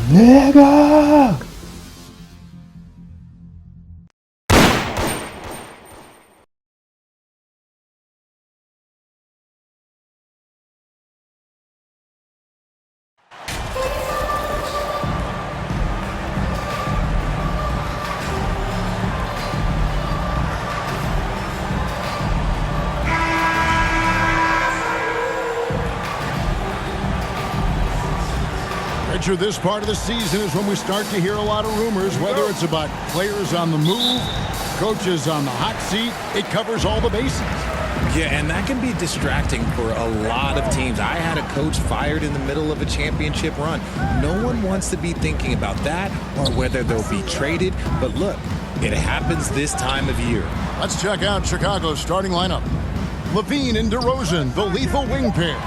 내가 Richard, this part of the season is when we start to hear a lot of rumors, whether it's about players on the move, coaches on the hot seat. It covers all the bases. Yeah, and that can be distracting for a lot of teams. I had a coach fired in the middle of a championship run. No one wants to be thinking about that or whether they'll be traded. But look, it happens this time of year. Let's check out Chicago's starting lineup. Levine and DeRozan, the lethal wing pair.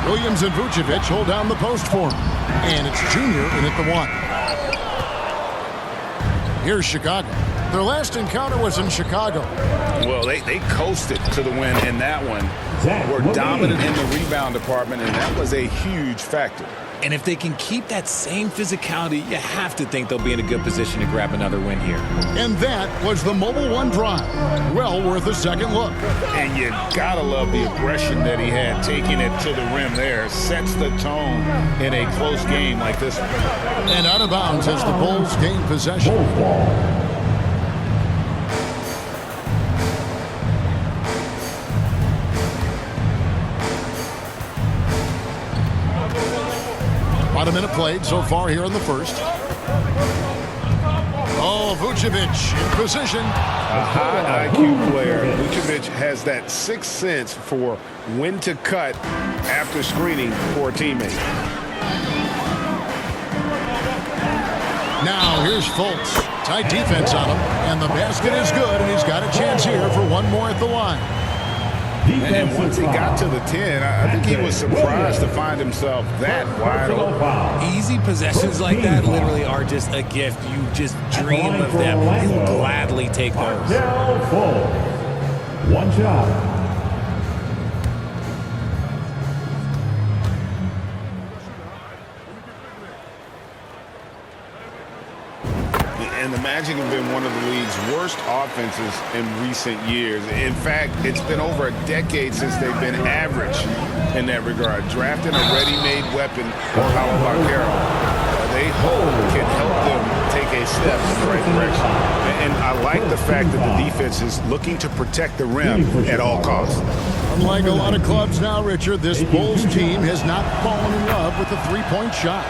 Williams and Vucevic hold down the post for him. And it's Junior in at the 1. Here's Chicago. Their last encounter was in Chicago. Well, they coasted to the win in that one. Were dominant in the rebound department, and that was a huge factor. And if they can keep that same physicality, you have to think they'll be in a good position to grab another win here. And that was the Mobile One drive. Well worth a second look. And you gotta love the aggression that he had. Taking it to the rim there sets the tone in a close game like this one. And out of bounds as the Bulls gain possession. About a minute played so far here in the first. Oh, Vucevic in position. A high IQ player. Vucevic has that sixth sense for when to cut after screening for a teammate. Now here's Fultz. Tight defense on him, and the basket is good, and he's got a chance here for one more at the line. And once he got to the 10, I think he was surprised to find himself that wide open. Easy possessions like that literally are just a gift. You just dream of them. You'll gladly take those. One shot. And the Magic have been one of the league's worst offenses in recent years. In fact, it's been over a decade since they've been average in that regard. Drafting a ready-made weapon, or how about Carroll, they hope can help them take a step in the right direction. And I like the fact that the defense is looking to protect the rim at all costs. Unlike a lot of clubs now, Richard, this Bulls team has not fallen in love with the three-point shot.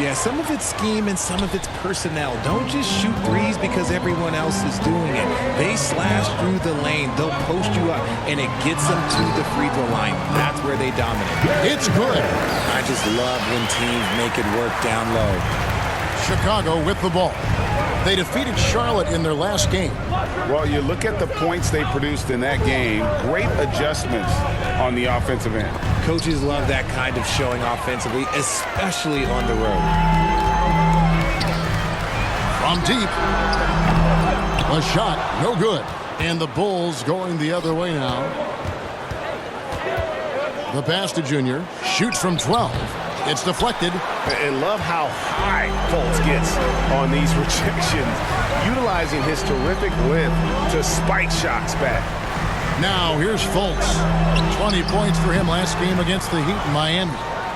Yeah, some of it's scheme and some of it's personnel. Don't just shoot threes because everyone else is doing it. They slash through the lane. They'll post you up, and it gets them to the free throw line. That's where they dominate. It's good. I just love when teams make it work down low. Chicago with the ball. They defeated Charlotte in their last game. Well, you look at the points they produced in that game. Great adjustments on the offensive end. Coaches love that kind of showing offensively, especially on the road. From deep. A shot, no good. And the Bulls going the other way now. The pass to Junior. Shoots from 12. It's deflected. And love how high Fultz gets on these rejections, utilizing his terrific length to spike shots back. Now here's Fultz. 20 points for him last game against the Heat in Miami.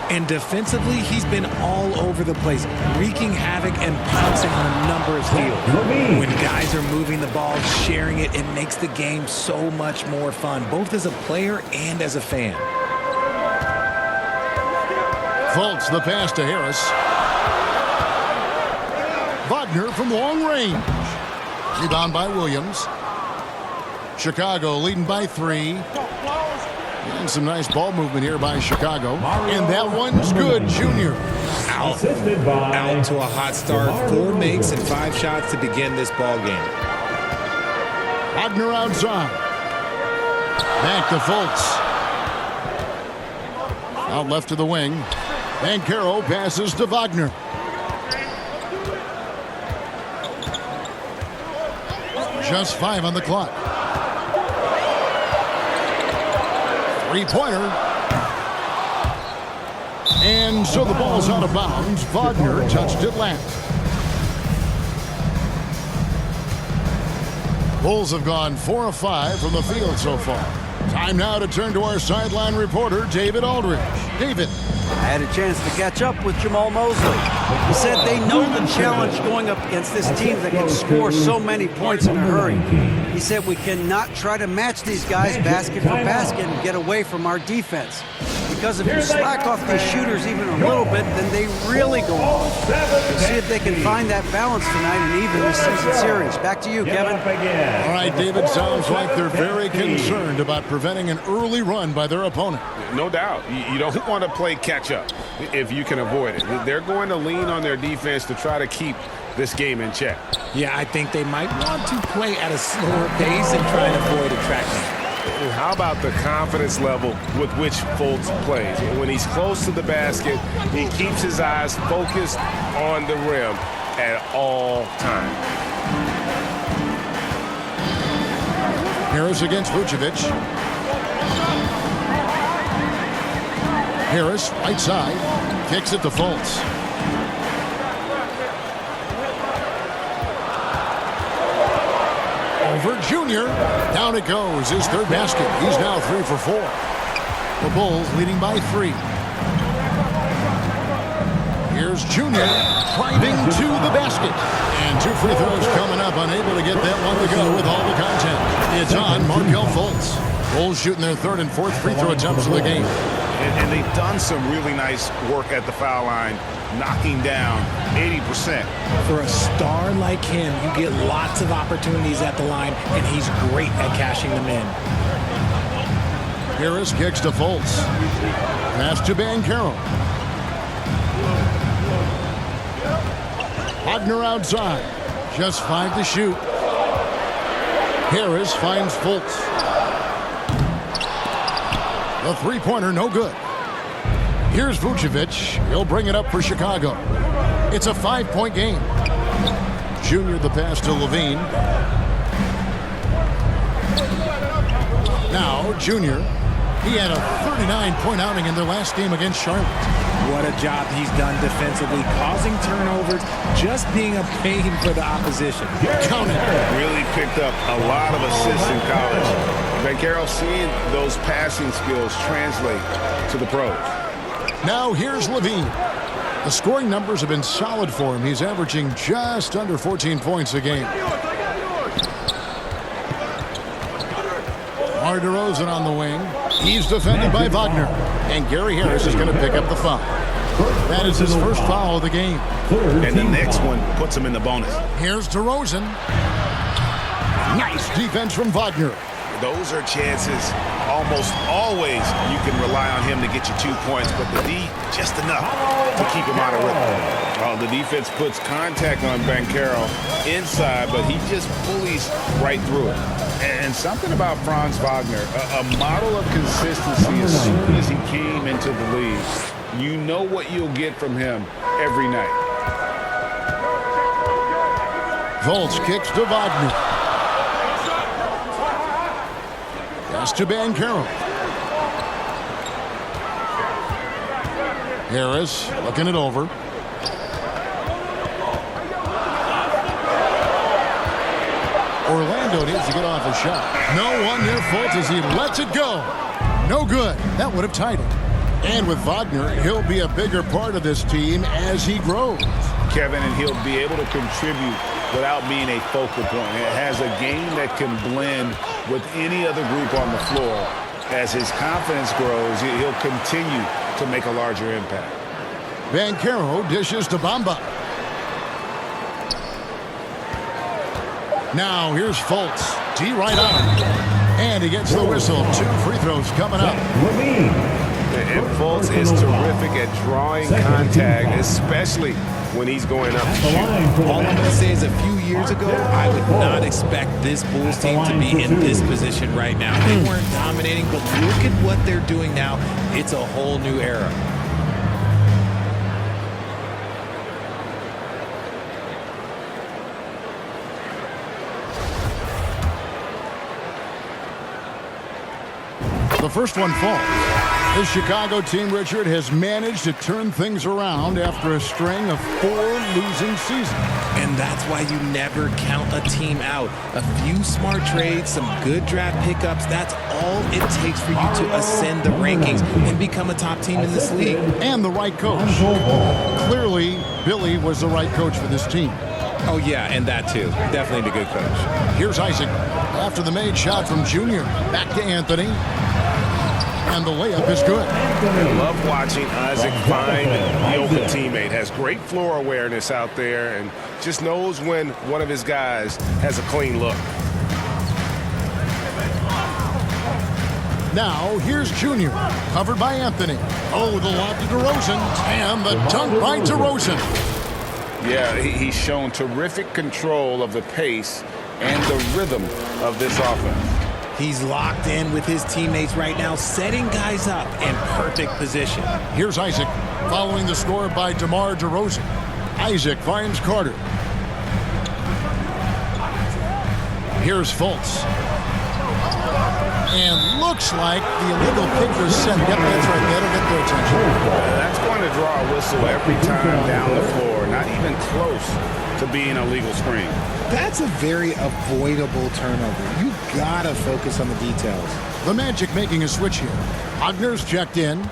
And defensively, he's been all over the place, wreaking havoc and pouncing on a number of steals. When guys are moving the ball, sharing it, it makes the game so much more fun, both as a player and as a fan. Fultz, the pass to Harris. Wagner from long range. Rebound by Williams. Chicago leading by 3. And some nice ball movement here by Chicago. And that one's good, Junior. Out to a hot start. 4 makes and 5 shots to begin this ball game. Wagner outside. Back to Fultz. Out left to the wing. Banchero passes to Wagner. Just 5 on the clock. Three-pointer. And so the ball's out of bounds. Wagner touched it last. Bulls have gone 4 of 5 from the field so far. Time now to turn to our sideline reporter, David Aldridge. David. I had a chance to catch up with Jamal Mosley. He said they know the challenge going up against this team that can score so many points in a hurry. He said we cannot try to match these guys basket for basket and get away from our defense. Because if you slack off these shooters even a little bit, then they really go off. We'll see if they can find that balance tonight and even this season series. Back to you, Kevin. All right, David, sounds like they're very concerned about preventing an early run by their opponent. No doubt. You don't want to play catch-up if you can avoid it. They're going to lean on their defense to try to keep this game in check. Yeah, I think they might want to play at a slower pace and try and avoid a track meet. How about the confidence level with which Fultz plays? When he's close to the basket, he keeps his eyes focused on the rim at all times. Harris against Vucevic. Harris, right side, kicks it to Fultz. Over Junior. Down it goes. His third basket. He's now 3 for 4. The Bulls leading by 3. Here's Junior driving to the basket. And 2 free throws coming up. Unable to get that one to go with all the content. It's on Markelle Fultz. Bulls shooting their third and fourth free throw attempts of the game. And they've done some really nice work at the foul line, knocking down 80%. For a star like him, you get lots of opportunities at the line, and he's great at cashing them in. Harris kicks to Fultz. Pass to Banchero. Wagner outside. Just 5 to shoot. Harris finds Fultz. The three-pointer, no good. Here's Vucevic. He'll bring it up for Chicago. It's a 5-point game. Junior the pass to Levine. Now, Junior. He had a 39-point outing in their last game against Charlotte. What a job he's done defensively, causing turnovers, just being a pain for the opposition. Count it. Really picked up a lot of assists in college. Banchero seeing those passing skills translate to the pros. Now here's Levine. The scoring numbers have been solid for him. He's averaging just under 14 points a game. Mar DeRozan on the wing. He's defended by Wagner. And Gary Harris is going to pick up the foul. That is his first foul of the game. And the next one puts him in the bonus. Here's DeRozan. Nice defense from Wagner. Those are chances almost always you can rely on him to get you 2 points, but the D just enough to keep him out of rhythm. The defense puts contact on Banchero inside, but he just bullies right through it. And something about Franz Wagner, a model of consistency as soon as he came into the league. You know what you'll get from him every night. Fultz kicks to Wagner. Pass to Banchero. Harris looking it over. Orlando needs to get off a shot. No one near Fultz as he lets it go. No good. That would have tied it. And with Wagner, he'll be a bigger part of this team as he grows. Kevin, and he'll be able to contribute without being a focal point. It has a game that can blend with any other group on the floor. As his confidence grows, he'll continue to make a larger impact. Banchero dishes to Bamba. Now here's Fultz. D right on him. And he gets the whistle. 2 free throws coming up. And Fultz is terrific at drawing contact, especially when he's going up to shoot. All I'm going to say is a few years ago, I would not expect this Bulls team to be in this position right now. They weren't dominating, but look at what they're doing now. It's a whole new era. The first one falls. The Chicago team, Richard, has managed to turn things around after a string of 4 losing seasons. And that's why you never count a team out. A few smart trades, some good draft pickups, that's all it takes for you to ascend the rankings and become a top team in this league. And the right coach. Clearly, Billy was the right coach for this team. Oh, yeah, and that too. Definitely a good coach. Here's Isaac. After the made shot from Junior. Back to Anthony. And the layup is good. I love watching Isaac find the open teammate. Has great floor awareness out there and just knows when one of his guys has a clean look. Now, here's Junior. Covered by Anthony. Oh, the lob to DeRozan. And the dunk by DeRozan. Yeah, he's shown terrific control of the pace and the rhythm of this offense. He's locked in with his teammates right now, setting guys up in perfect position. Here's Isaac, following the score by DeMar DeRozan. Isaac finds Carter. Here's Fultz. And looks like the illegal kick was set. Yep, that's right. That'll get their attention. That's going to draw a whistle every time down the floor. Not even close to being a legal screen. That's a very avoidable turnover. You gotta focus on the details. The Magic making a switch here. Wagner's checked in.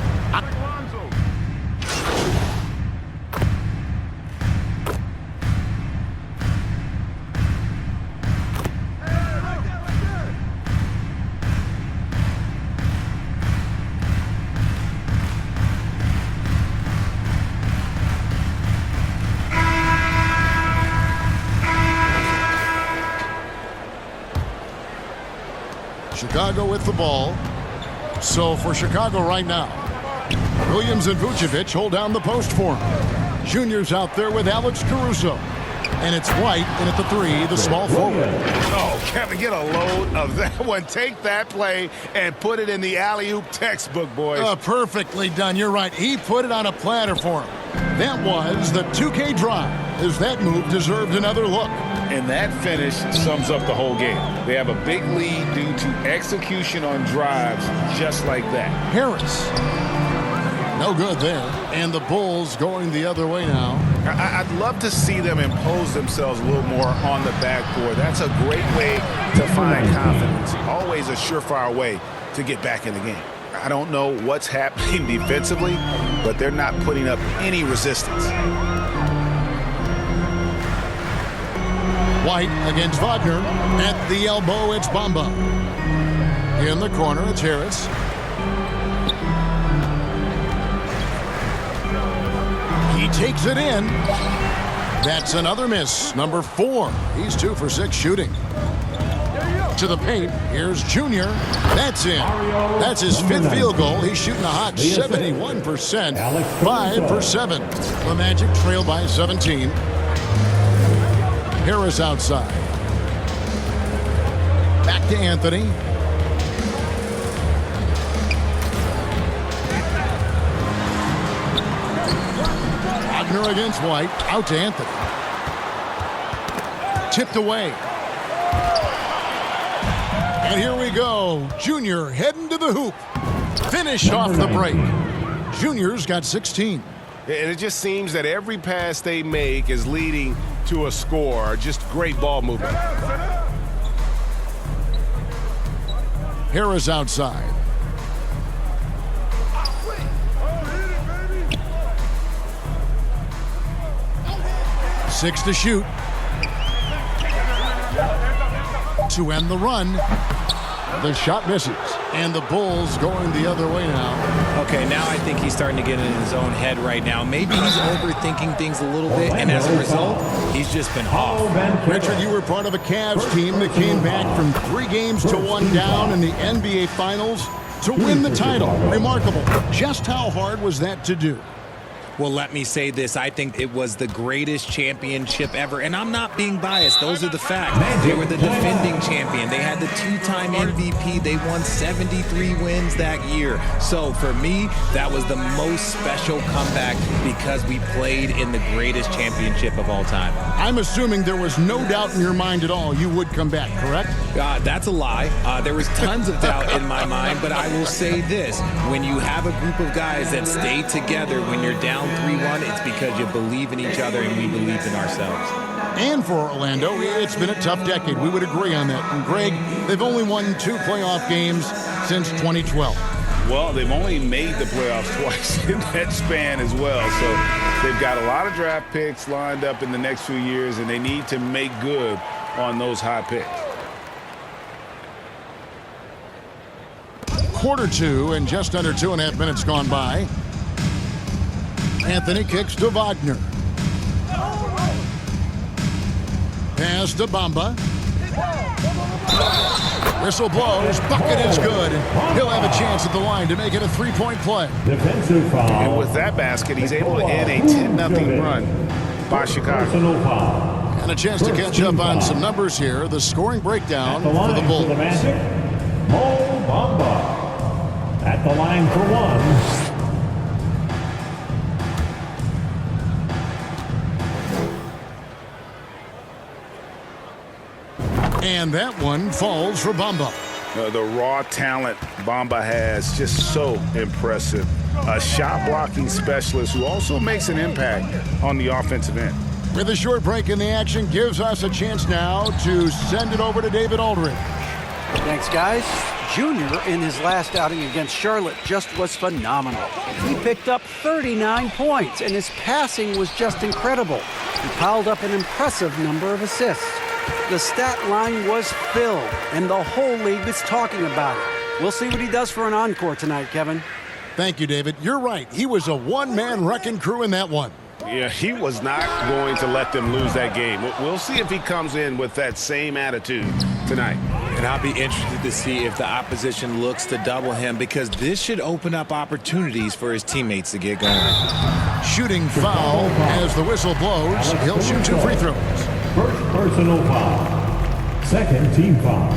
Chicago with the ball. So for Chicago right now, Williams and Vucevic hold down the post for him. Junior's out there with Alex Caruso. And it's White in at the 3, the small forward. Oh, Kevin, get a load of that one. Take that play and put it in the alley-oop textbook, boys. Perfectly done. You're right. He put it on a platter for him. That was the 2K drive, as that move deserved another look. And that finish sums up the whole game. They have a big lead due to execution on drives just like that. Harris. No good there. And the Bulls going the other way now. I'd love to see them impose themselves a little more on the backboard. That's a great way to find confidence. Always a surefire way to get back in the game. I don't know what's happening defensively, but they're not putting up any resistance. White against Wagner. At the elbow, it's Bamba. In the corner, it's Harris. He takes it in. That's another miss. Number 4. He's 2 for 6 shooting. To the paint. Here's Junior. That's in. That's his 5th field goal. He's shooting a hot 71%. 5 for 7. The Magic trail by 17. Harris outside. Back to Anthony. Wagner against White. Out to Anthony. Tipped away. And here we go. Junior heading to the hoop. Finish off the break. Junior's got 16. And it just seems that every pass they make is leading to a score. Just great ball movement. Harris outside. Six to shoot. To end the run. The shot misses. And the Bulls going the other way now. Okay, now I think he's starting to get in his own head right now. Maybe he's overthinking things a little bit, and as a result, he's just been off. Richard, you were part of a Cavs team that came back from 3 games to 1 down in the NBA Finals to win the title. Remarkable. Just how hard was that to do? Well, let me say this. I think it was the greatest championship ever. And I'm not being biased. Those are the facts. They were the defending champion. They had the 2-time MVP. They won 73 wins that year. So for me, that was the most special comeback because we played in the greatest championship of all time. I'm assuming there was no doubt in your mind at all you would come back, correct? That's a lie. There was tons of doubt in my mind, but I will say this. When you have a group of guys that stay together when you're down 3-1, it's because you believe in each other and we believe in ourselves. And for Orlando, it's been a tough decade. We would agree on that. And Greg, they've only won 2 playoff games since 2012. Well, they've only made the playoffs twice in that span as well. So they've got a lot of draft picks lined up in the next few years, and they need to make good on those high picks. Quarter 2 and just under 2.5 minutes gone by. Anthony kicks to Wagner. Pass to Bamba. Whistle blows. Bucket is good. He'll have a chance at the line to make it a 3-point play. Defensive foul. And with that basket, he's able to end a 10-0 run by Chicago. Personal foul. And a chance to catch up on some numbers here. The scoring breakdown The for line the for Bulls. the Magic, Mo Bamba. At the line for 1. And that one falls for Bamba. The raw talent Bamba has, just so impressive. A shot blocking specialist who also makes an impact on the offensive end. With a short break in the action, gives us a chance now to send it over to David Aldridge. Thanks, guys. Junior, in his last outing against Charlotte, just was phenomenal. He picked up 39 points, and his passing was just incredible. He piled up an impressive number of assists. The stat line was filled, and the whole league is talking about it. We'll see what he does for an encore tonight, Kevin. Thank you, David. You're right. He was a one-man wrecking crew in that one. Yeah, he was not going to let them lose that game. We'll see if he comes in with that same attitude tonight. And I'll be interested to see if the opposition looks to double him because this should open up opportunities for his teammates to get going. Shooting foul as the whistle blows. He'll shoot 2 free throws. First personal foul. Second team foul.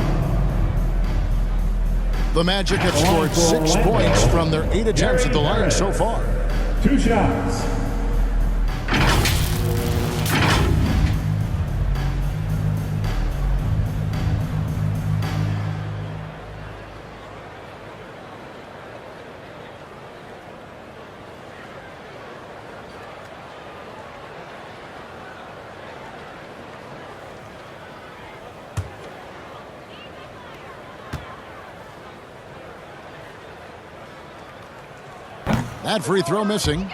The Magic have scored 6 points from their 8 attempts at the line so far. 2 shots. That free throw missing.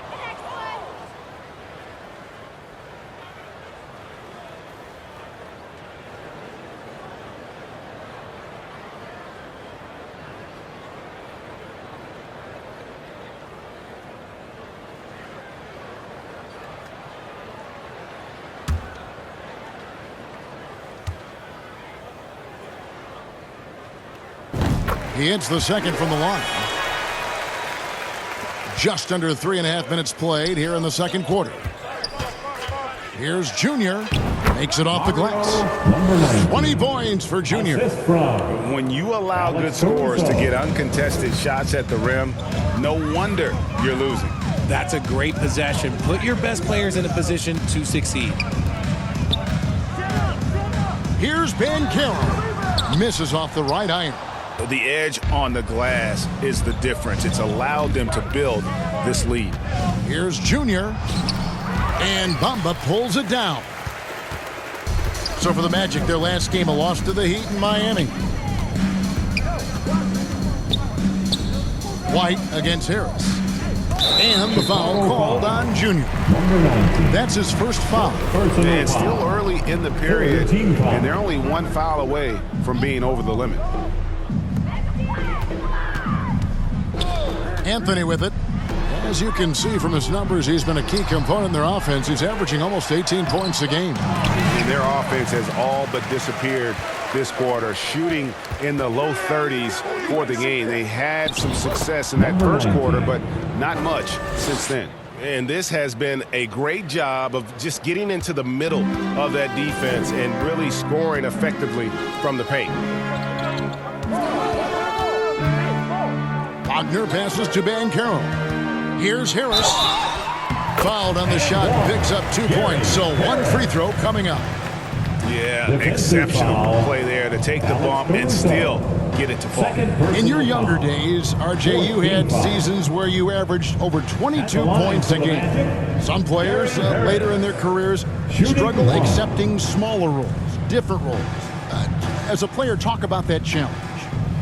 He hits the second from the line. Just under 3.5 minutes played here in the second quarter. Here's Junior. Makes it off the glass. 20 points for Junior. When you allow good scorers to get uncontested shots at the rim, no wonder you're losing. That's a great possession. Put your best players in a position to succeed. Here's Banchero. Misses off the right iron. The edge on the glass is the difference. It's allowed them to build this lead. Here's Junior. And Bamba pulls it down. So for the Magic, their last game, a loss to the Heat in Miami. White against Harris. And the foul called on Junior. That's his first foul. And it's still early in the period, and they're only 1 foul away from being over the limit. Anthony with it. As you can see from his numbers, he's been a key component in their offense. He's averaging almost 18 points a game. And their offense has all but disappeared this quarter, shooting in the low 30s for the game. They had some success in that first quarter, but not much since then. And this has been a great job of just getting into the middle of that defense and really scoring effectively from the paint. Wagner passes to Banchero. Here's Harris. Fouled on the shot, picks up 2 points. So one free throw coming up. Yeah, exceptional play there to take the bump and still get it to fall. In your younger days, RJ, you had seasons where you averaged over 22 points a game. Some players later in their careers struggle accepting smaller roles, different roles. As a player, talk about that challenge.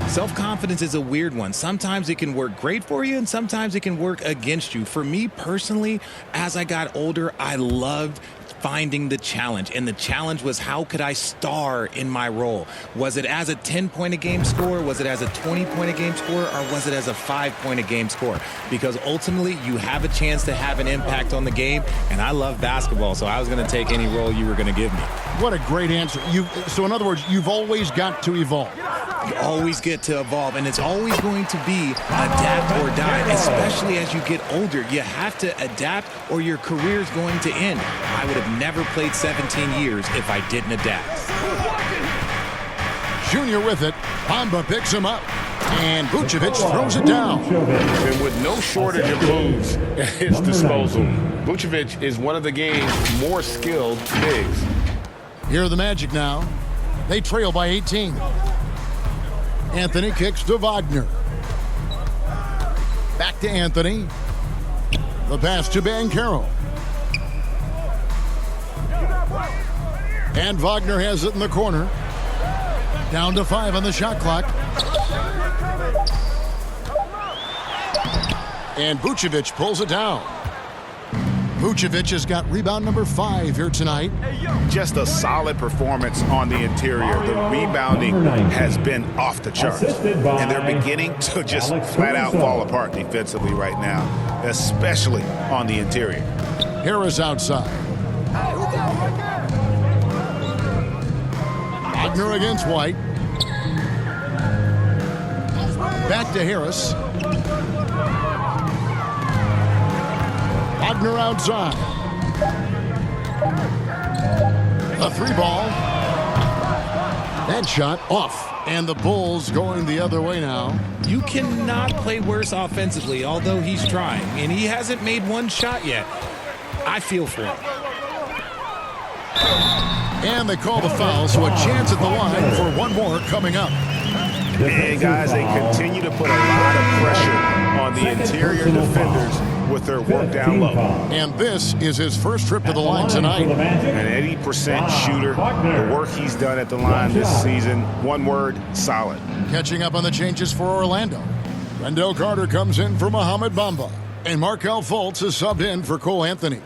Self-confidence is a weird one. Sometimes it can work great for you, and sometimes it can work against you. For me personally, as I got older, I loved finding the challenge, and the challenge was, how could I star in my role? Was it as a 10-point-a-game scorer? Was it as a 20-point-a-game scorer? Or was it as a 5-point-a-game scorer? Because ultimately, you have a chance to have an impact on the game, and I love basketball, so I was going to take any role you were going to give me. What a great answer. So in other words, you've always got to evolve. You always get to evolve, and it's always going to be adapt or die, especially as you get older. You have to adapt or your career is going to end. I would have never played 17 years if I didn't adapt. Junior with it. Bamba picks him up, and Vucevic throws it down. And with no shortage of moves at his disposal, Vucevic is one of the game's more skilled bigs. Here are the Magic now. They trail by 18. Anthony kicks to Wagner. Back to Anthony. The pass to Banchero. And Wagner has it in the corner. Down to 5 on the shot clock. And Vucevic pulls it down. Vucevic has got rebound number 5 here tonight. Just a solid performance on the interior. The rebounding has been off the charts. And they're beginning to just flat out fall apart defensively right now, especially on the interior. Harris outside. Wagner against White. Back to Harris. Wagner outside. A 3-ball. That shot off. And the Bulls going the other way now. You cannot play worse offensively, although he's trying, and he hasn't made one shot yet. I feel for him. And they call the foul, so a chance at the line for one more coming up. And guys, they continue to put a lot of pressure on the interior defenders with their work down low. And this is his first trip to the line tonight. An 80% shooter. The work he's done at the line this season, one word, solid. Catching up on the changes for Orlando. Wendell Carter comes in for Mohamed Bamba. And Markelle Fultz is subbed in for Cole Anthony.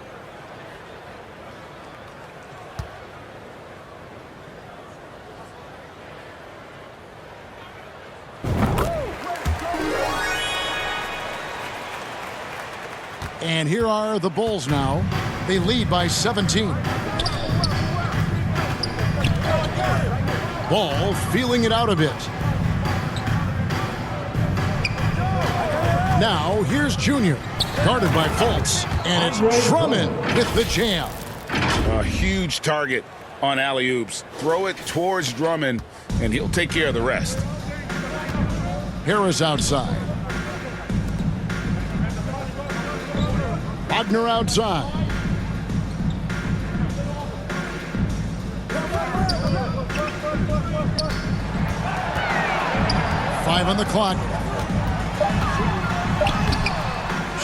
And here are the Bulls now. They lead by 17. Ball feeling it out a bit. Now here's Junior. Guarded by Fultz. And it's Drummond with the jam. A huge target on alley-oops. Throw it towards Drummond, and he'll take care of the rest. Harris outside. Wagner outside. Five on the clock.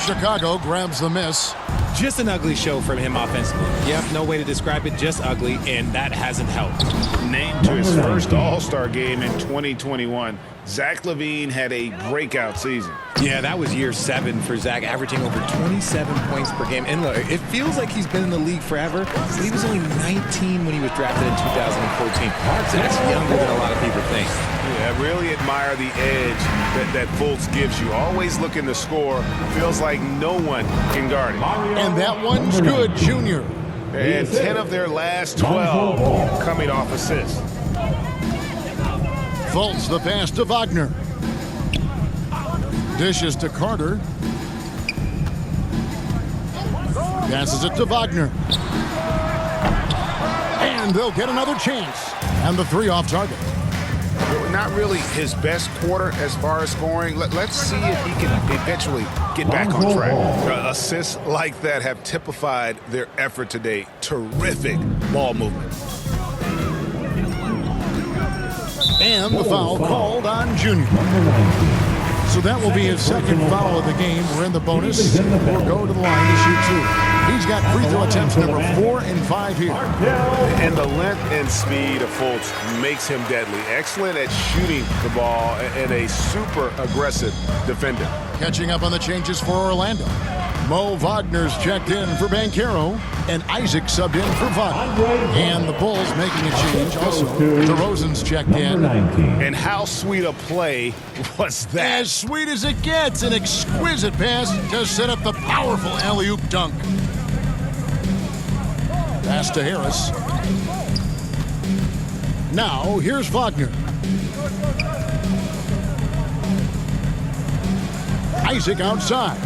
Chicago grabs the miss. Just an ugly show from him offensively. Yep, no way to describe it, just ugly, and that hasn't helped. Named to his first All-Star game in 2021, Zach LaVine had a breakout season. Yeah, that was year 7 for Zach, averaging over 27 points per game. And look, it feels like he's been in the league forever, but he was only 19 when he was drafted in 2014. Zach's younger than a lot of people think. Yeah, I really admire the edge that Fultz gives you. Always looking to score. Feels like no one can guard it. And that one's good, Junior. And 10 of their last 12 coming off assists. Fultz the pass to Wagner. Dishes to Carter. Passes it to Wagner. And they'll get another chance. And the 3 off target. Not really his best quarter as far as scoring. Let's see if he can eventually get back on track. Assists like that have typified their effort today. Terrific ball movement. And the foul called on Junior. So that will be his second foul of the game. We're in the bonus. We'll go to the line to shoot 2. He's got free throw attempts number 4 and 5 here. And the length and speed of Fultz makes him deadly. Excellent at shooting the ball and a super aggressive defender. Catching up on the changes for Orlando. Mo Wagner's checked in for Banchero, and Isaac subbed in for Wagner. And the Bulls making a change also. DeRozan's checked in. And how sweet a play was that? As sweet as it gets, an exquisite pass to set up the powerful alley-oop dunk. Pass to Harris. Now, here's Wagner. Isaac outside.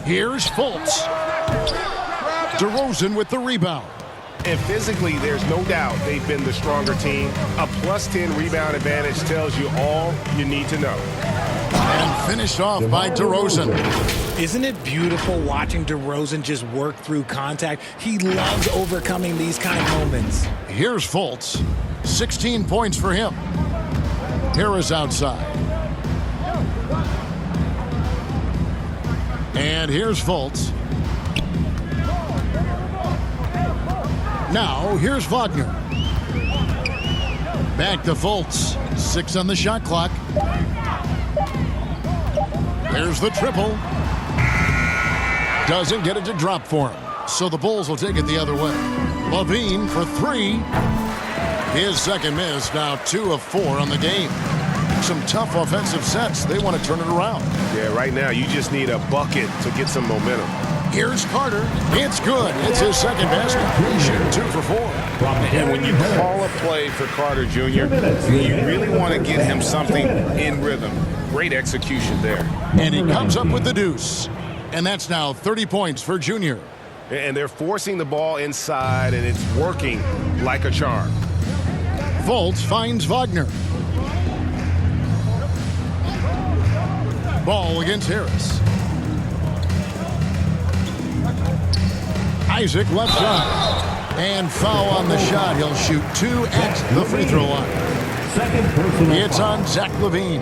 Here's Fultz. DeRozan with the rebound. And physically, there's no doubt they've been the stronger team. A +10 rebound advantage tells you all you need to know. And finished off by DeRozan. Isn't it beautiful watching DeRozan just work through contact? He loves overcoming these kind of moments. Here's Fultz. 16 points for him. Harris outside. And here's Fultz. Now, here's Wagner. Back to Fultz. 6 on the shot clock. There's the triple. Doesn't get it to drop for him. So the Bulls will take it the other way. Levine for 3. His second miss, now 2 of 4 on the game. Some tough offensive sets. They want to turn it around. Yeah, right now you just need a bucket to get some momentum. Here's Carter. It's good. It's his second basket. He shooting 2 for 4. And when you call a play for Carter Jr., you really want to get him something in rhythm. Great execution there. And he comes up with the deuce. And that's now 30 points for Junior. And they're forcing the ball inside, and it's working like a charm. Fultz finds Wagner. Ball against Harris. Isaac left side. And foul on the shot. He'll shoot 2 at the free throw line. It's on Zach LaVine.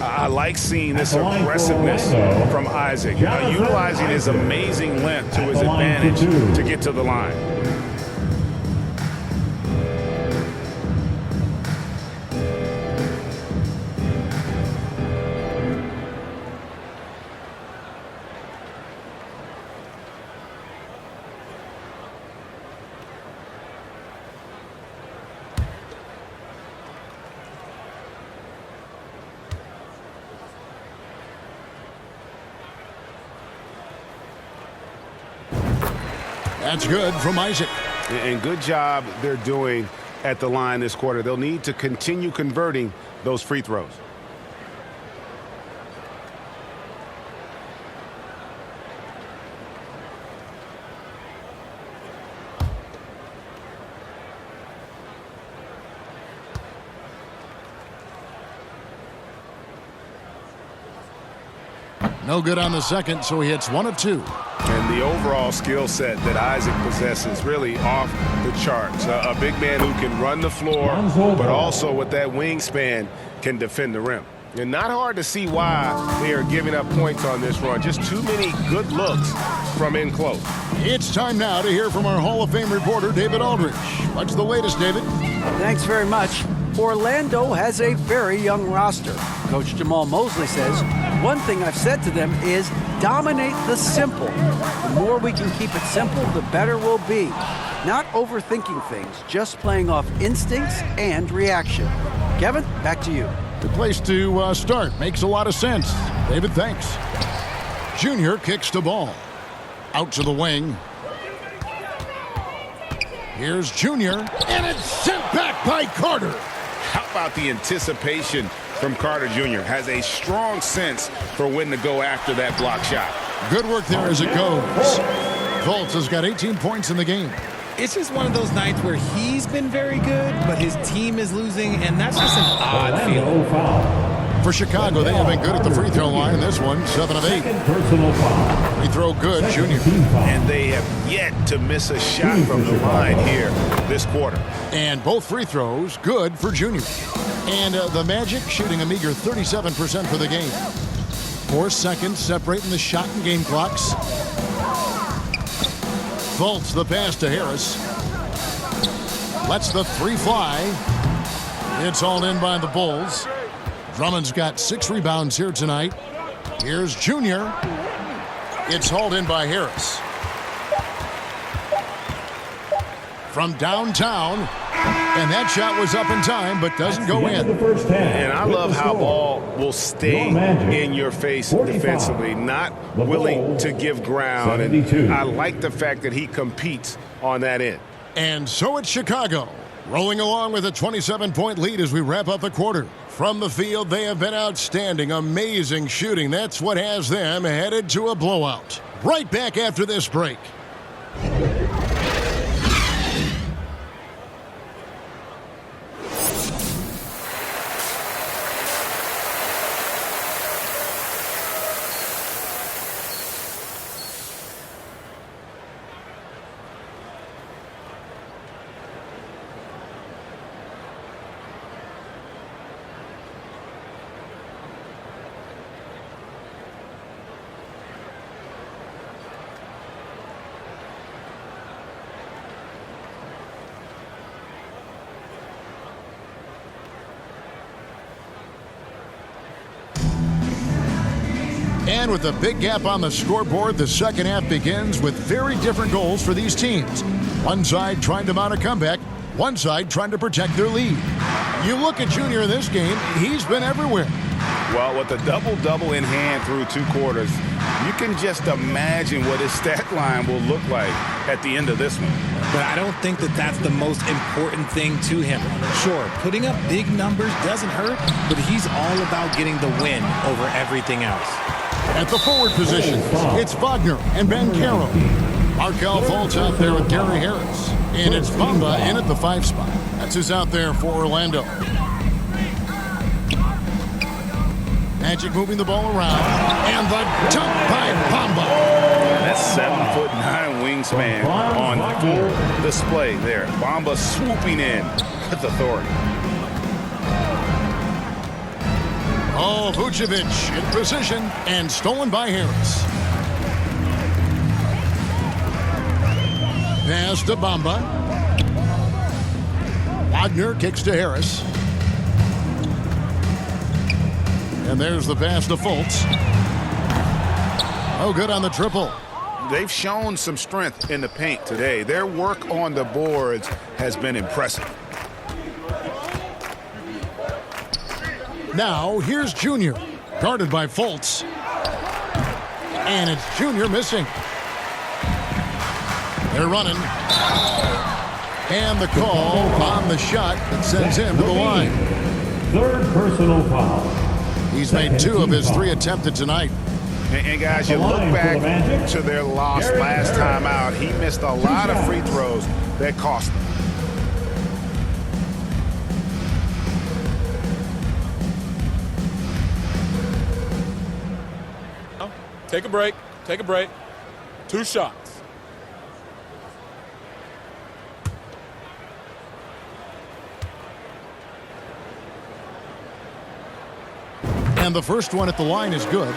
I like seeing this aggressiveness from Isaac, utilizing his amazing length to his advantage to get to the line. That's good from Isaac. And good job they're doing at the line this quarter. They'll need to continue converting those free throws. No good on the second, so he hits 1 of 2. And the overall skill set that Isaac possesses really off the charts. A big man who can run the floor, but also with that wingspan can defend the rim. And not hard to see why they are giving up points on this run. Just too many good looks from in close. It's time now to hear from our Hall of Fame reporter, David Aldrich. What's the latest, David? Thanks very much. Orlando has a very young roster. Coach Jamal Mosley says, one thing I've said to them is dominate the simple. The more we can keep it simple, the better we'll be. Not overthinking things, just playing off instincts and reaction. Kevin, back to you. Good place to start. Makes a lot of sense. David, thanks. Junior kicks the ball. Out to the wing. Here's Junior, and it's sent back by Carter. How about the anticipation from Carter Jr. Has a strong sense for when to go after that block shot. Good work there as it goes. Fultz has got 18 points in the game. It's just one of those nights where he's been very good, but his team is losing, and that's just an odd feeling. For Chicago, they have been good at the free throw line. This one, 7 of 8. Free throw good, Junior. And they have yet to miss a shot from the line here this quarter. And both free throws good for Junior. And the Magic shooting a meager 37% for the game. 4 seconds separating the shot and game clocks. Fultz the pass to Harris. Lets the 3 fly. It's hauled in by the Bulls. Drummond's got 6 rebounds here tonight. Here's Junior. It's hauled in by Harris. From downtown. And that shot was up in time, but doesn't go in. And I love how ball will stay in your face defensively, not willing to give ground. And I like the fact that he competes on that end. And so it's Chicago, rolling along with a 27-point lead as we wrap up the quarter. From the field, they have been outstanding, amazing shooting. That's what has them headed to a blowout. Right back after this break. And with a big gap on the scoreboard, the second half begins with very different goals for these teams. One side trying to mount a comeback, one side trying to protect their lead. You look at Junior in this game, he's been everywhere. Well, with a double-double in hand through 2 quarters, you can just imagine what his stat line will look like at the end of this one. But I don't think that that's the most important thing to him. Sure, putting up big numbers doesn't hurt, but he's all about getting the win over everything else. At the forward position, it's Wagner and Bancaro. Markelle Fultz out there with Gary Harris. And it's Bamba in at the 5 spot. That's who's out there for Orlando. Magic moving the ball around. And the dunk by Bamba. That's 7'9" wingspan on full display there. Bamba swooping in with authority. Oh, Vucevic in position and stolen by Harris. Pass to Bamba. Wagner kicks to Harris. And there's the pass to Fultz. Oh, good on the triple. They've shown some strength in the paint today. Their work on the boards has been impressive. Now, here's Junior, guarded by Fultz. And it's Junior missing. They're running. And the call on the shot that sends him to the line. 3rd personal foul. He's made 2 of his 3 attempted tonight. And guys, you look back to their loss last time out. He missed a lot of free throws that cost them. Take a break. Take a break. 2 shots. And the first one at the line is good.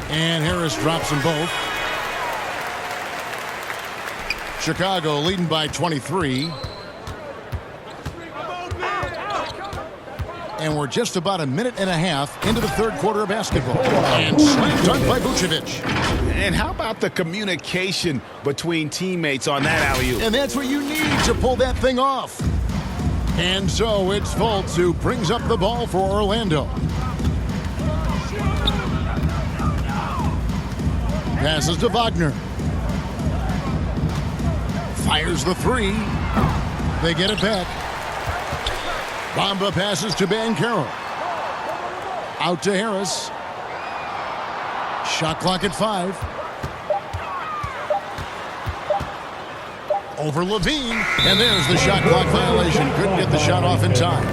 And Harris drops them both. Chicago leading by 23. And we're just about a minute and a half into the 3rd quarter of basketball. And slam dunk by Vucevic. And how about the communication between teammates on that alley-oop? And that's what you need to pull that thing off. And so it's Fultz who brings up the ball for Orlando. Passes to Wagner. Fires the three. They get it back. Bamba passes to Banchero. Out to Harris. Shot clock at 5. Over Levine. And there's the shot clock violation. Couldn't get the shot off in time.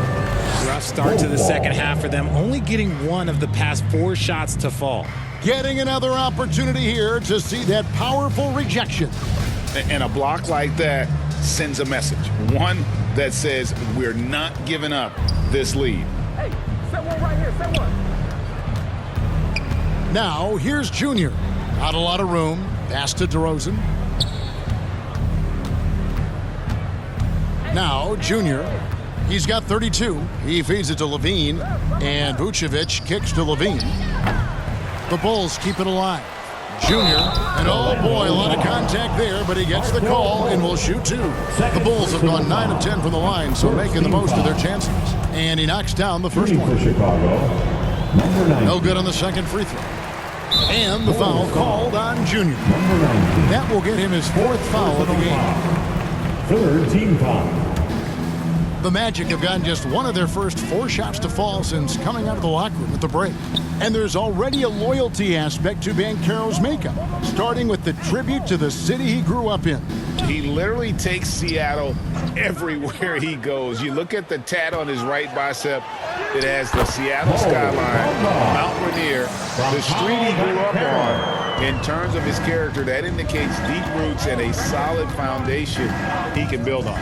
Rough start to the second half for them, only getting one of the past 4 shots to fall. Getting another opportunity here to see that powerful rejection. And a block like that sends a message. One that says we're not giving up this lead. Hey, set one right here, set one. Now, here's Junior. Not a lot of room. Pass to DeRozan. Now, Junior. He's got 32. He feeds it to Levine. And Vucevic kicks to Levine. The Bulls keep it alive. Junior, and oh boy, a lot of contact there, but he gets the call and will shoot 2. The Bulls have gone 9 of 10 from the line, so making the most of their chances. And he knocks down the first one. No good on the second free throw. And the foul called on Junior. That will get him his 4th foul of the game. 3rd team foul. The Magic have gotten just one of their first 4 shots to fall since coming out of the locker room at the break. And there's already a loyalty aspect to Banchero's makeup, starting with the tribute to the city he grew up in. He literally takes Seattle everywhere he goes. You look at the tat on his right bicep. It has the Seattle skyline, Mount Rainier, the street he grew up on. In terms of his character, that indicates deep roots and a solid foundation he can build on.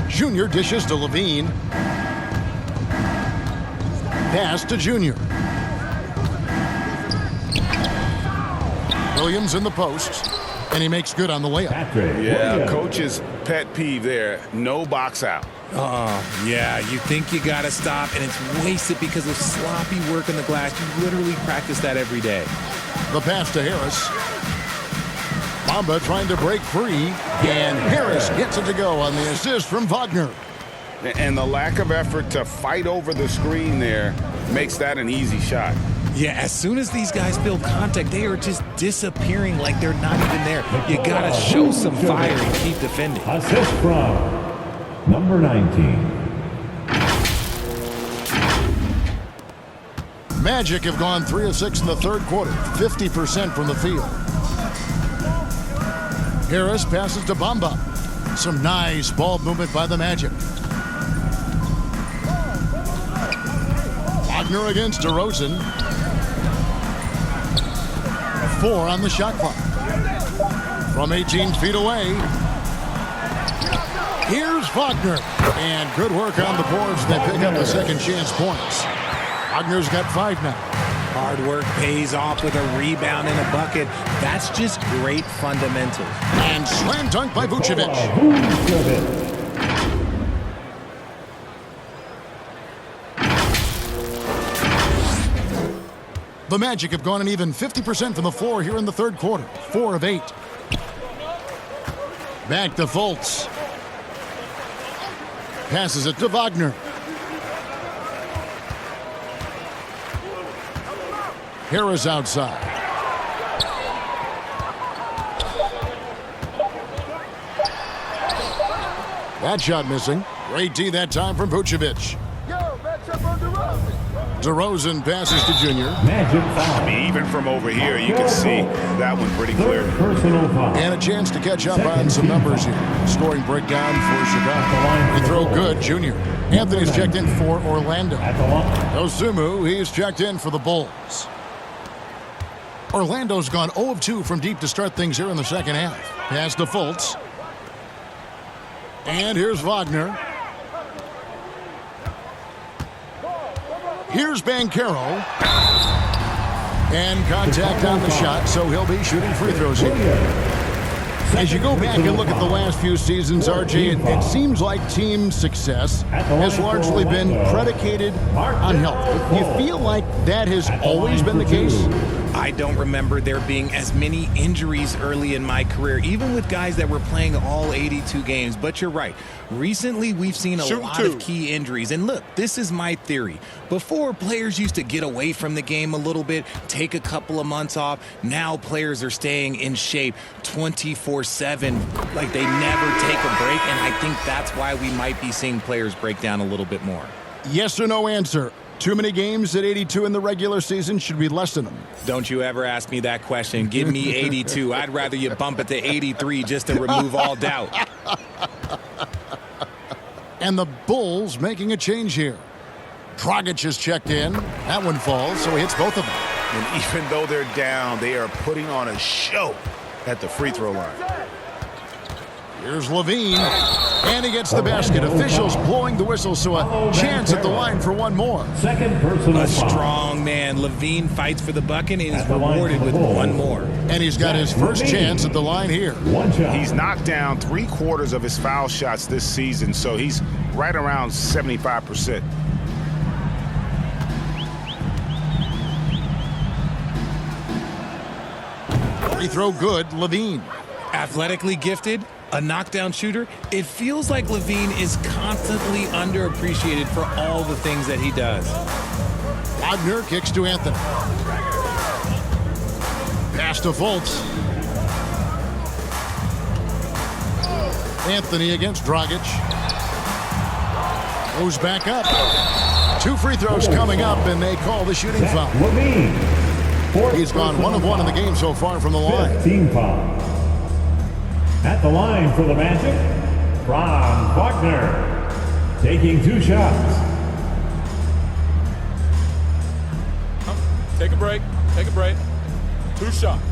Junior dishes to Levine. Pass to Junior. Williams in the post, and he makes good on the layup. Yeah, coach's pet peeve there. No box out. Oh, yeah, you think you got to stop, and it's wasted because of sloppy work on the glass. You literally practice that every day. The pass to Harris. Bamba trying to break free, and Harris gets it to go on the assist from Wagner. And the lack of effort to fight over the screen there makes that an easy shot. Yeah, as soon as these guys feel contact, they are just disappearing like they're not even there. You got to show some fire and keep defending. Assist from number 19. Magic have gone 3 of 6 in the third quarter, 50% from the field. Harris passes to Bamba. Some nice ball movement by the Magic. Wagner against DeRozan. 4 on the shot clock. From 18 feet away. Here's Wagner. And good work on the boards that pick up the second chance points. Wagner's got 5 now. Hard work pays off with a rebound and a bucket. That's just great fundamentals. And slam dunk by Vucevic. The Magic have gone an even 50% from the floor here in the third quarter. 4 of 8. Back to Fultz. Passes it to Wagner. Harris outside. That shot missing. Great D that time from Vucevic. DeRozan passes to Junior. Magic foul. Even from over here, you can see that one pretty clear. Personal foul. And a chance to catch up on some numbers here. Scoring breakdown for Chicago. They throw good, Junior. Anthony's checked in for Orlando. At the line. Dosumu, he's checked in for the Bulls. Orlando's gone 0 of 2 from deep to start things here in the second half. Pass to Fultz. And here's Wagner. Here's Banchero. And contact on the shot, so he'll be shooting free throws here. As you go back and look at the last few seasons, RJ, it seems like team success has largely been predicated on health. Do you feel like that has always been the case? I don't remember there being as many injuries early in my career, even with guys that were playing all 82 games. But you're right. Recently, we've seen a lot of key injuries. And look, this is my theory. Before, players used to get away from the game a little bit, take a couple of months off. Now players are staying in shape 24/7, like they never take a break. And I think that's why we might be seeing players break down a little bit more. Yes or no answer. Too many games at 82 in the regular season? Should we lessen them? Don't you ever ask me that question. Give me 82. I'd rather you bump it to 83 just to remove all doubt. And the Bulls making a change here. Dragic is checked in. That one falls, so he hits both of them. And even though they're down, they are putting on a show at the free throw line. Here's Levine, and he gets the basket. Officials blowing the whistle, so a chance at the line for one more. Second personal A foul. strong man. Levine fights for the bucket and is rewarded with one more. And he's got his first chance at the line here. One shot. He's knocked down 3/4 of his foul shots this season, so he's right around 75%. Free throw good, Levine. Athletically gifted, a knockdown shooter. It feels like Levine is constantly underappreciated for all the things that he does. Wagner kicks to Anthony. Pass to Fultz. Anthony against Dragic. Goes back up. 2 free throws coming up, and they call the shooting foul. Levine. He's gone 1 of 1 in the game so far from the line. 15 foul. At the line for the Magic, Ron Wagner, taking 2 shots. Take a break. Take a break. 2 shots.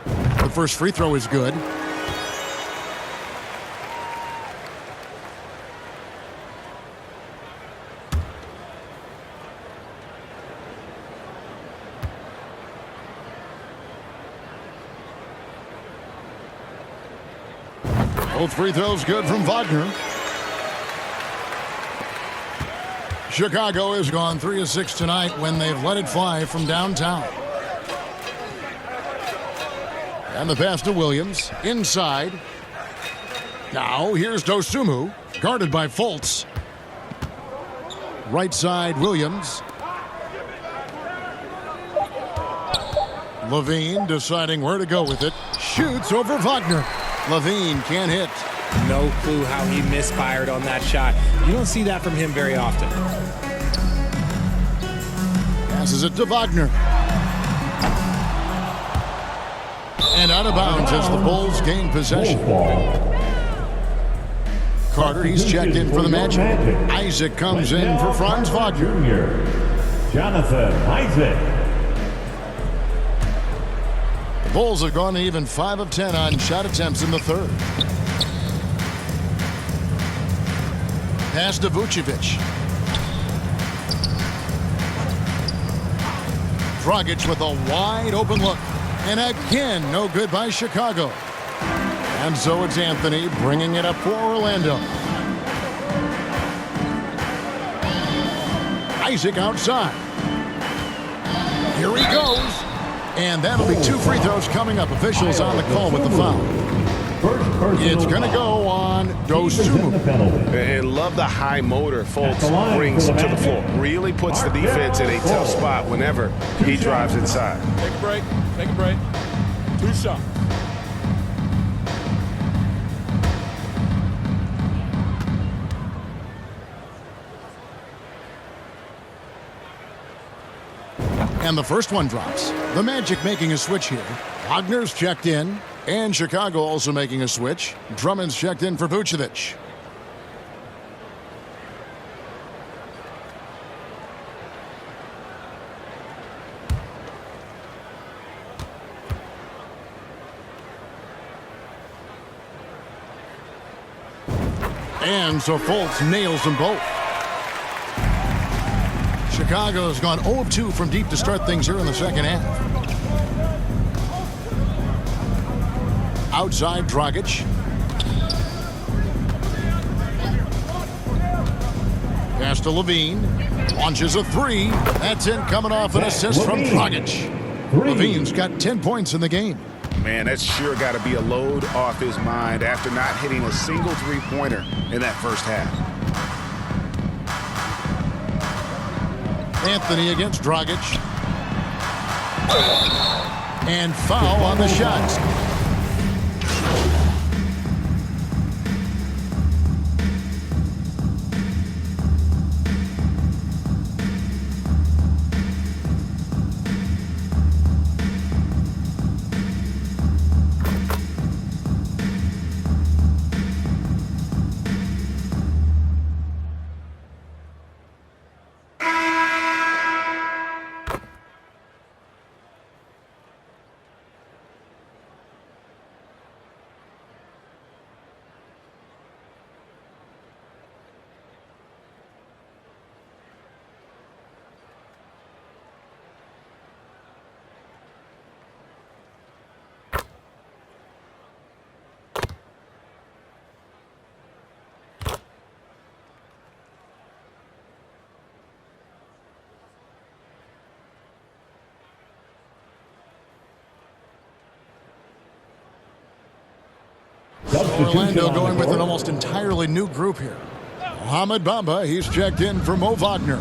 The first free throw is good. Both free throws good from Wagner. Chicago has gone 3 of 6 tonight when they've let it fly from downtown. And the pass to Williams. Inside. Now here's Dosunmu. Guarded by Fultz. Right side, Williams. Levine deciding where to go with it. Shoots over Wagner. Levine can't hit. No clue how he misfired on that shot. You don't see that from him very often. Passes it to Wagner. And out of bounds as the Bulls gain possession. Carter, he's checked in for the Magic. Isaac comes in for Franz Wagner. Junior. Jonathan Isaac. The Bulls have gone even 5 of 10 on shot attempts in the third. Pass to Vucevic. Dragic with a wide open look. And again, no good by Chicago. And so it's Anthony bringing it up for Orlando. Isaac outside. Here he goes. And that'll be 2 free throws coming up. Officials on the call with the foul. It's going to go on Dosunmu. And love the high motor Fultz brings to the floor. Really puts the defense in a tough spot whenever he drives inside. Take a break. Take a break. 2 shots. And the first one drops. The Magic making a switch here. Wagner's checked in. And Chicago also making a switch. Drummond's checked in for Vucevic. And so Fultz nails them both. Chicago's gone 0 of 2 from deep to start things here in the second half. Outside Dragic. Pass to Levine. Launches a three. That's in, coming off an assist from Dragic. Levine's got 10 points in the game. Man, that's sure got to be a load off his mind after not hitting a single three-pointer in that first half. Anthony against Dragic. And foul on the shots. Orlando going with an almost entirely new group here. Mohamed Bamba, he's checked in for Mo Wagner.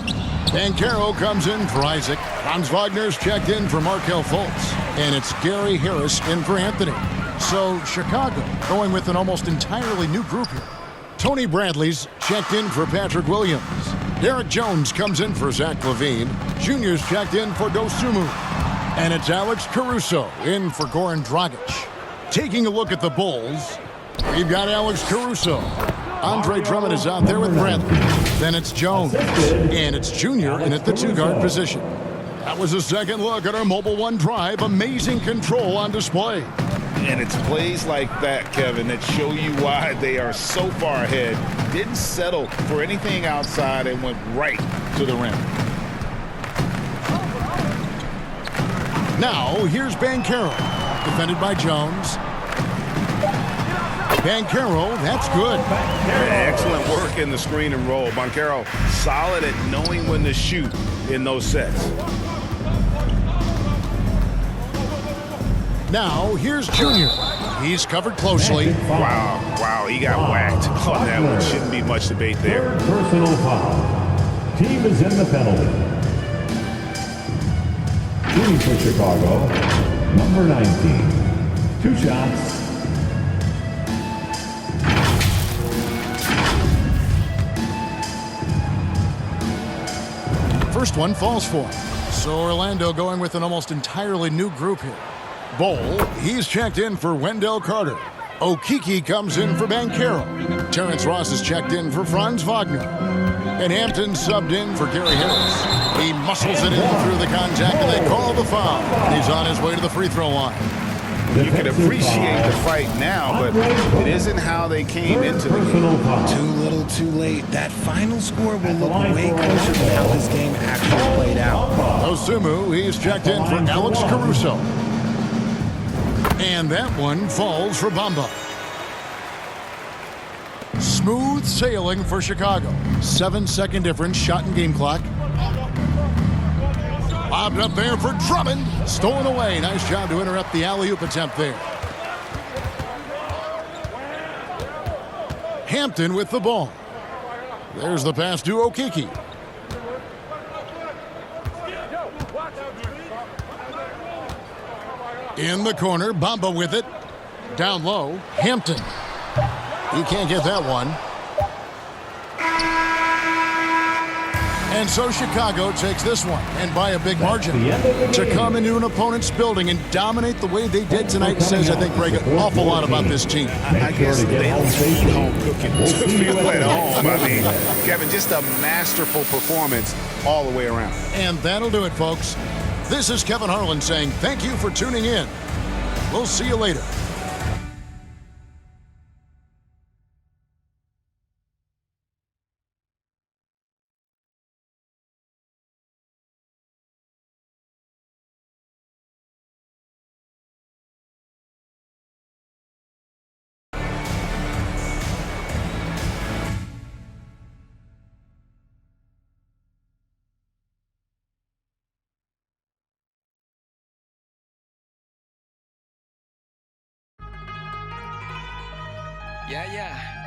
Banchero comes in for Isaac. Franz Wagner's checked in for Markelle Fultz. And it's Gary Harris in for Anthony. So Chicago going with an almost entirely new group here. Tony Bradley's checked in for Patrick Williams. Derek Jones comes in for Zach LaVine. Junior's checked in for Dosunmu. And it's Alex Caruso in for Goran Dragic. Taking a look at the Bulls, we've got Alex Caruso. Andre Drummond is out there with Bradley. Then it's Jones. And it's Junior in at the two-guard position. That was a second look at our Mobile One drive. Amazing control on display. And it's plays like that, Kevin, that show you why they are so far ahead. Didn't settle for anything outside and went right to the rim. Now, here's Banchero. Defended by Jones. Banchero, that's good. Excellent work in the screen and roll. Banchero solid at knowing when to shoot in those sets. Now, here's Junior. He's covered closely. Wow, he got whacked on that one. Shouldn't be much debate there. Third personal foul. Team is in the penalty. Shooting for Chicago, number 19. 2 shots. First one falls for him. So Orlando going with an almost entirely new group here. Bowl, he's checked in for Wendell Carter. Okeke comes in for Banchero. Terrence Ross is checked in for Franz Wagner. And Hampton subbed in for Gary Harris. He muscles it in through the contact, and they call the foul. He's on his way to the free throw line. You can appreciate the fight now, but it isn't how they came into the game. Too little, too late. That final score will look way closer than how this game actually played out. Dosunmu, he's checked in for Alex Caruso. And that one falls for Bamba. Smooth sailing for Chicago. 7-second difference, shot and game clock. Lobbed up there for Drummond. Stolen away. Nice job to interrupt the alley-oop attempt there. Hampton with the ball. There's the pass to Okeke. In the corner, Bamba with it. Down low, Hampton. He can't get that one. And so Chicago takes this one, and by a big margin. To come into an opponent's building and dominate the way they did tonight says, I think, Greg, an awful lot about this team. I guess they don't need home cooking to feel at home. I mean, Kevin, just a masterful performance all the way around. And that'll do it, folks. This is Kevin Harlan saying thank you for tuning in. We'll see you later. Yeah, yeah.